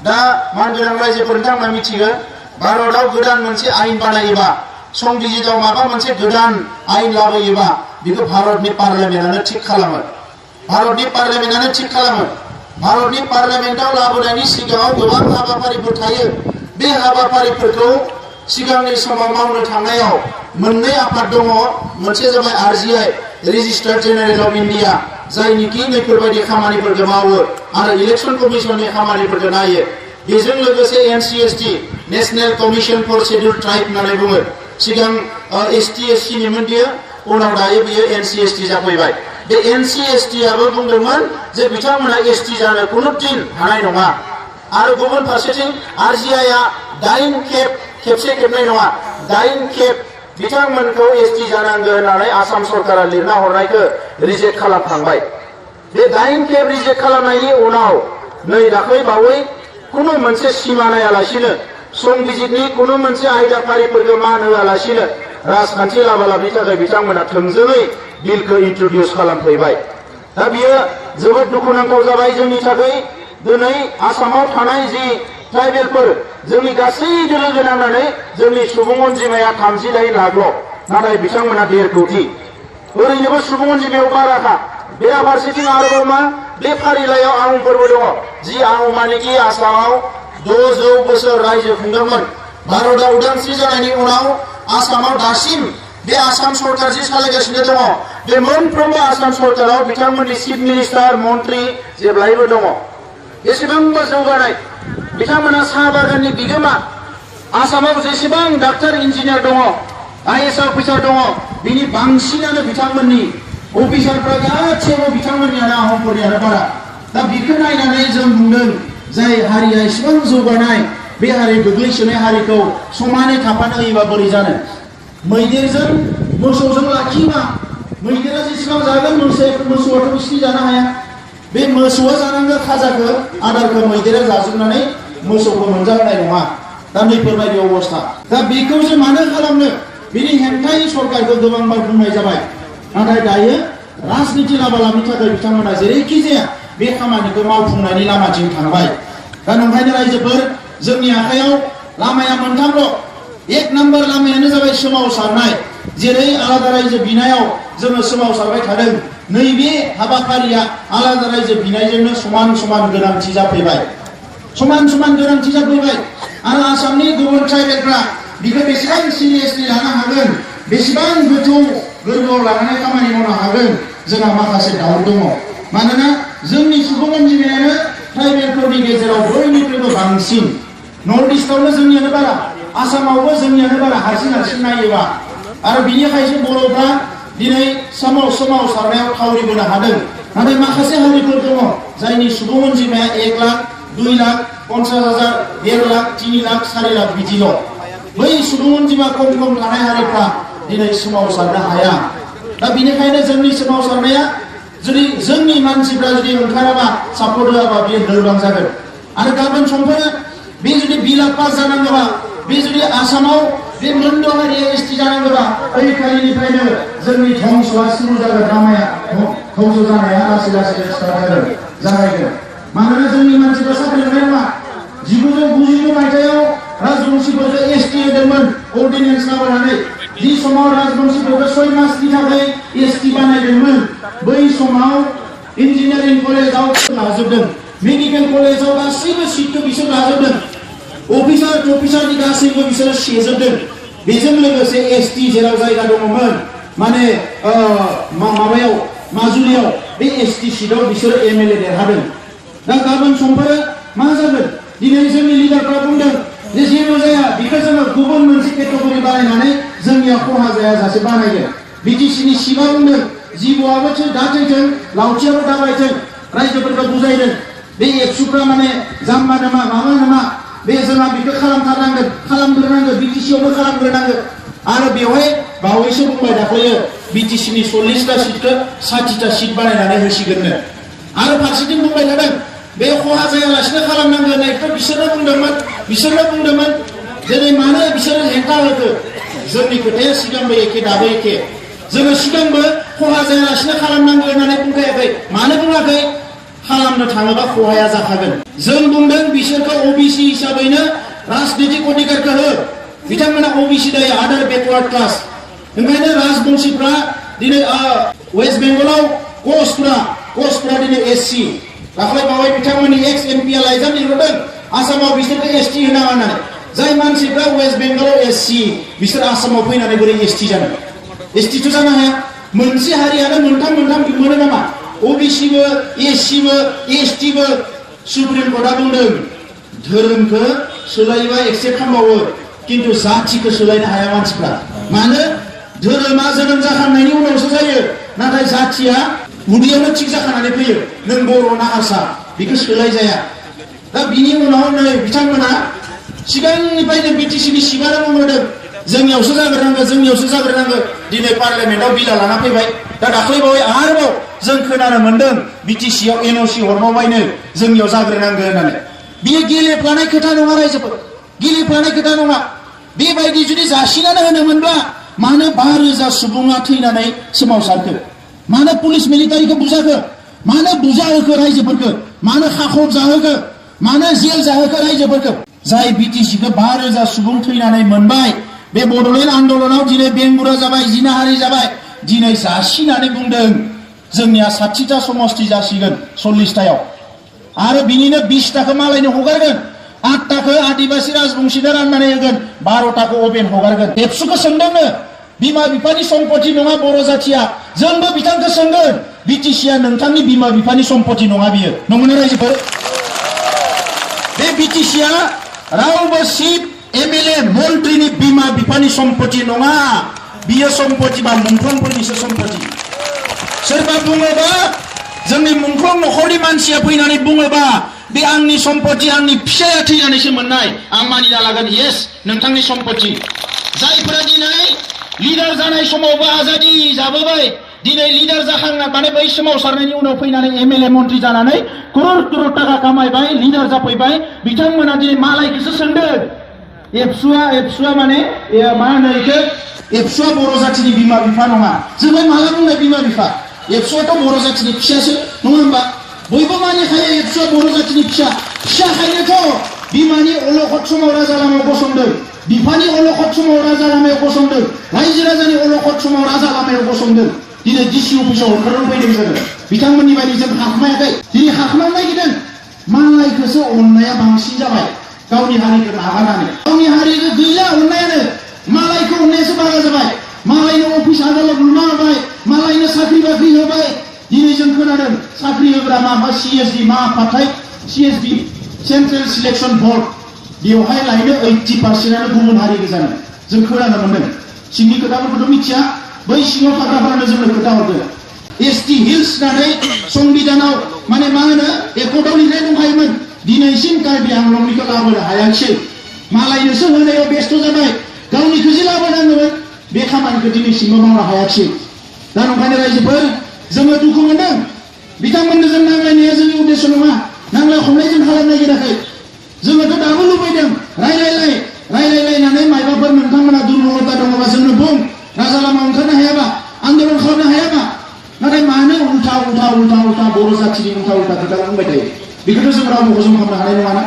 दा मानगोनां रायजोफोर नोंथांमोना मिथिगौ भारतआव गोदान मोनसे आयेन बानायोबा संबिजिताव माबा मोनसे गोदान आयेन लाबोयोबा बेखौ भारतनि पार्लियामेन्टआनो थिग खालामो। भारतनि पार्लियामेन्टआनो थिग खालामो। भारतनि पार्लियामेन्टआव लाबोनायनि सिगाङाव गोबां हाबाफारिफोर थायो। बे हाबाफारिफोरखौ सिगांनि समाव मावनो थांनायाव मोननै आफाद दङ। मोनसे जाबाय RGI registered general of India, जायनिखि बेफोरबायदि खामानिफोरखौ मावो आरो इलेक्शन कमिशननि खामानिफोरखौ नायो। बेजों लोगोसे NCST national commission for scheduled tribe होननानै बुङो। सिगां एसटी एससी निमोन बियो, उनाव दायो बियो एनसीएसटी जाफैबाय। बे एनसीएसटी आबो बुंदोंमोन जे बिथांमोना एसटी जानो खुनु दिन हानाय नङा। आरो गुबुन फारसेथिं आरजीआई आ 9 खेबसे खेबनै नङा 9 खेब बिथांमोनखौ एसटी जानांगौ होननानै आसाम सरकारा लिरना हरनायखौ रिजेक्ट खालामखांबाय। बे 9 खेब रिजेक्ट खालामनायनि उनाव नै दाख्लै बावै खुनु मोनसे सिमा नायालासिनो संबिजितनि खुनु मोनसे आयदाफारिफोरखौ मान होआलासिनो राजखान्थि लाबालाबनि थाखाय बिथांमोना थोंजोङै बिलखौ इन्ट्रडिउस खालामफैबाय। दा बियो जोबोद दुखुनांथाव जाबाय जोंनि थाखाय। दिनै आसामाव थानाय जि ट्राइबेलफोर जोंनि गासैबो लोगो नांनानै जोंनि सुबुं अनजिमाया 39 लाखल', नाथाय बिथांमोना 1.5 कोटि। ओरैनोबो सुबुं अनजिमायाव बाराखा। बेराफारसेथिं आरोबाव मा बे फारिलाइयाव आहमफोरबो दङ। जि आहमानिकि आसामाव 600 बोसोर रायजो खुंदोंमोन। भारतआ उदांस्रि जानायनि उनाव आसामाव दासिम बे आसाम सरकार जि सालायगासिनो दङ, बे मोनफ्रोमबो आसाम सरकाराव बिथांमोननि चिफ मिनिस्टार मन्त्रि जेब्लायबो दङ। बेसेबांबा जौगानाय बिथांमोना साहा बागाननि बिगोमा। आसामाव जेसेबां डाक्टर इन्जिनियार दङ, आईएएस अफिसार दङ, बिनि बांसिनानो बिथांमोननि अफिसारफ्रा गासैबो बिथांमोननियानो आहमफोरनियानो बारा। दा बेखौ नायनानै जों बुंदों जाय हारिया एसेबां जौगानाय बे हारि गोग्लैसोनाय हारिखौ समानै थाफानो होयोबा बोरै जानो? मैदेरजों मोसौजों लाखियोबा मैदेरा जेसेबां जागोन मोसौआथ' बिसिनि जानो हाया। बे मोसौआ जानांगौ खाजाखौ आदारखौ मैदेरा जाजोबनानै मोसौखौ मोनजाहोनाय नङा। दा बेफोरबायदि अबस्था। दा बेखौ जों मानो खालामनो? बिनि हेंथायै सरकारखौ गोबांबार बुंनाय जाबाय। नाथाय दायो राजनिति लाबालाबनि थाखाय बिथांमोना जेरैखि जाया बे खामानिखौ मावफुंनायनि लामाथिं थांबाय। दा नंखायनो रायजोफोर जोंनि आखायाव लामाया मोनथामल'। 1 नम्बर लामायानो जाबाय सोमावसारनाय। जेरै आलादा रायजो बिनायाव जोङो सोमावसारबाय थादों, नैबे हाबाफारिया आलादा रायजो बिनायजोंनो समान समान गोनांथि जाफैबाय। समान समान गोनांथि जाफैबाय। आरो आसामनि गुबुन ट्राइबेलफ्रा बेखौ बेसेबां सिरियासलि लानो हागोन, बेसेबां गोथौ गोरबोआव लानानै खामानि मावनो हागोन, जोंहा माखासे दाउट दङ। मानोना जोंनि सुबुं अनजिमायानो ट्राइबेलफोरनि गेजेराव बयनिख्रुइबो बांसिन। नर्थ इस्टआवनो जोंनियानो बारा, आसामावबो जोंनियानो बारा हारसिं नायोबा। आरो बिनिखायसो बर'फ्रा दिनै सोमावसारनायाव थावरिबोनो हादों। नाथाय माखासे हारिफोर दङ जायनि सुबुं अनजिमाया 1 लाख, 2 लाख, 50,000, 1.5 लाख, 3 लाख, 4 लाख बिदिल'। बै सुबुं अनजिमा खम थानाय हारिफ्रा दिनै सोमावसारनो हाया। दा बिनिखायनो जोंनि सोमावसारनाया जुदि जोंनि मानसिफ्रा जुदि ओंखाराबा सापर्ट होआबा बेयो लोरबां जागोन। आरो गाबोन समफोर बे जुदि बिला पास जानांगौबा, बे जुदि आसामाव बे मोनद' हारिया एसटी जानांगौबा ओइखालिनिफ्रायनो जोंनि धंसआ शुरु जागोन। लामाया धंस जानाया लासै लासै स्टार्ट जागायगोन। मानोना जोंनि मानसिफ्रा साख्रि मोननाय नङा। 1992 मायथाइयाव राजबंशीफोरखौ एसटी होदोंमोन अर्डिनेन्स लाबोनानै। जि समाव राजबंशीफोरखौ 6 मासनि थाखाय एसटी बानायदोंमोन, बै समाव इन्जिनियारिं कलेजाव लाजोबदों, मेडिकेल कलेजाव गासैबो सिटखौ बिसोर लाजोबदों, अफिसारनि गासैबो बिसोरो सेजोबदों। बेजों लोगोसे एसटी जेराव जायगा दङमोन माने माबायाव माजुलियाव बे एसटी सिटआव बिसोरो एमएलए देरहादों। दा गाबोन समफोर मा जागोन? दिनै जोंनि लिडारफ्रा बुंदों जे जेबो जाया, बेखौ जोङो गुबुन मोनसे केटेगरि बानायनानै जोंनिया खहा जायाजासे बानायगोन। बिटिसिनि सिङाव बुंदों जिबौआबो दा थैथों, लावथियाबो दा बायथों। रायजोफोरखौ बुजायदों बे एबसुफ्रा माने जाम्बा नामा माबा नामा, बे जोंहा बेखौ खालामग्रोनांगोन, बिटिसियावनो खालामग्रोनांगोन। आरो बेवहाय बावैसो बुंबाय दाख्लैयो बिटिसिनि 40टा सिटखौ 60टा सिट बानायनानै होसिगोननो। आरो फारसेथिं बुंबाय थादों बे खहा जायालासिनो खालामनांगोन होननायखौ बिसोरनो बुंदोंमोन। दिनै मानो बिसोरो हेंथा होखो? जोंनि खोथाया सिगांबो एखे दाबो एखे। जोङो सिगांबो खहा जायालासिनो खालामनांगौ होननानै बुंखायाखै। मानो बुङाखै? खालामनो थाङोबा खहाया जाखागोन। जों बुंदों बिसोरखौ ओबीसी हिसाबैनो राजनीतिक अधिकारखौ हो। बिथांमोना ओबीसी दायो आदार बेकवार्ड क्लास। ओंखायनो राजबंशीफ्रा दिनै वेस्ट बेंगलाव कचफ्रा दिनै एससी। दाख्लै बावै बिथांमोननि एक्स एमपिआ लाइजाम लिरदों आसामाव बिसोरखौ एसटी होनाङा होननानै। जाय मानसिफ्रा वेस्ट बेंगलाव एससी बिसोर आसामाव फैनानै बोरै एसटी जानो? एसटीथ' जानो हाया। मोनसे हारियानो मोनथाम मोनो नामा? ओबीसीबो एससीबो एसटीबो। सुप्रिम कर्टआ बुंदों धोरोमखौ सोलायोबा एक्सेप्ट खालामबावो किन्तु जातिखौ सोलायनो हाया मानसिफ्रा। मानो? धोरोमा जोनोम जाखांनायनि उनावसो जायो, नाथाय जातिया उदैयावनो थिग जाखानानै फैयो। नों बर' ना हारसा बेखौ सोलाय जाया। दा बिनि उनाव नै बिथांमोना सिगांनिफ्रायनो बिटिसिनि सिगांनो बुंदों जोंनियावसो जाग्रोनांगौ। दिनै पार्लियामेन्टआव बिला लाना फैबाय। दा दाख्लैबावै आरोबाव जों खोनानो मोन्दों बिटिसिआव एनअसि हरबावबायनो जोंनियाव जाग्रोनांगौ होननानै। बियो गेलेफ्लानाय खोथा नङा रायजोफोर, गेलेफ्लानाय खोथा नङा। बेबायदि जुदि जासिनानै होनोमोनब्ला मानो 5,000 सुबुङा थैनानै सोमावसारखो? मानो पुलिस मिलिटारिखौ बुजाखो? मानो बुजाहोखो रायजोफोरखौ? मानो खाखब जाहोखो? मानो जेल जाहोखो रायजोफोरखौ? जाय बिटिसिखौ 5,000 सुबुं थैनानै मोनबाय, बे बड'लेण्ड आन्दोलनाव दिनै बेंगुरा जाबाय, जिनाहारि जाबाय। दिनै जासिनानै बुंदों जोंनिया 60टा समष्टि जासिगोन 40टायाव, आरो बिनिनो 20टाखौ मालायनो हगारगोन, 8टाखौ आदिबासी राजबंशीनो राननानै होगोन, 12टाखौ अबेन हगारगोन। एबसुखौ सोंदोंनो बिमा बिफानि सम्पति नङा बर' जाथिया। जोंबो बिथांखौ सोंगोन बिटिसिआ नोंथांनि बिमा बिफानि सम्पति नङा बियो, नंगौना रायजोफोर? बे बिटिसिआ रावबो चिफ एमएलए मन्त्रिनि बिमा बिफानि सम्पति नङा। बियो सम्पतिबा मुंख्लंफोरनिसो सम्पति। सोरबा बुङोबा जोंनि मुंख्लं नखरनि मानसिया फैनानै बुङोबा बे आंनि सम्पति, आंनि फिसाया थैनानैसो मोननाय, आं मानिना लागोन येस नोंथांनि सम्पति। जायफोरा दिनै लिडार जानाय समावबो आजादि जाबोबाय, दिनै लिडार जाखांना माने बै सोमावसारनायनि उनाव फैनानै एमएलए मन्त्रि जानानै करोड़ टाका कामायबाय, लिडार जाफैबाय, बिथांमोना दिनै मालायखौसो सोंदों। एबसुआ माने मा होनो बेखौ? एबसुआ बर' जाथिनि बिमा बिफा नङा। जोंलाय माला बुंनाय बिमा बिफा? एबसुआथ' बर' जाथिनि फिसासो, नङा होमबा? बयबो मानिखायो एबसुआ बर' जाथिनि फिसाखायनोथ' बिमानि अलखद समाव राजा लामायाव गसंदों, बिफानि अलखद समाव राजा लामायाव गसंदों, रायजो राजानि अलखद समाव राजा लामायाव गसंदों। दिनै डिसि अफिसाव ओंखारनानै फैदों जोङो। बिथांमोननि बायदि जों हाखमायाखै, दिनै हाखमानो नागिरदों। मालायखौसो अननाया बांसिन जाबाय, गावनि हारिखौ नागारनानै। गावनि हारिखौ गैला अननायानो, मालायखौ अननायासो बारा जाबाय। मालायनो अफिस आदाলত लुना होबाय, मालायनो साख्रि बाख्रि होबाय। दिनै जों खोनादों साख्रि होग्रा मा सिएसबि मा आफादथाय सिएसबि सेन्ट्रेल सिलेक्सन बर्ड, बेवहाय लायनो 80%आनो गुबुन हारि गोजानो जों खोनानो मोन्दों। सिंनि खोथाफोरखौथ' मिथिया, बै सिङाव थाग्राफोरानो जोंनो खोथा हरदों। एसटी हिल्स होननानै संबिधानाव माने मा होनो एकर्डआव लिरनाय दंखायोमोन, दिनैसिम कार्बि आंलंनिखौ लाबोनो हायाखिसै। मालायनोसो होनायाव बेस्थ' जाबाय, गावनिखौ जे लाबोनांगौमोन बे खामानिखौ दिनैसिमबो मावनो हायाखिसै। दा नंखायनो रायजोफोर जोङो दुखु मोनदों। बिथांमोननो जों नांलायनाया जोंनि उद्देश्य नङा, नांलाय खमलाय जों खालामनो नागिराखै। जोङोथ' दाबो लुबैदों रायलायलायनानै मायबाफोर नोंथांमोना दुर्बलता दङबा जोंनो बुं। राजा लामा ओंखारनो हायाबा, आन्दोलन खालामनो हायाबा, नाथाय मानो उल्था बर' जाथिनि उल्था खोथा बुंबाय थायो? बेखौथ' जों रावबो हजम खालामनो हानाय नङाना।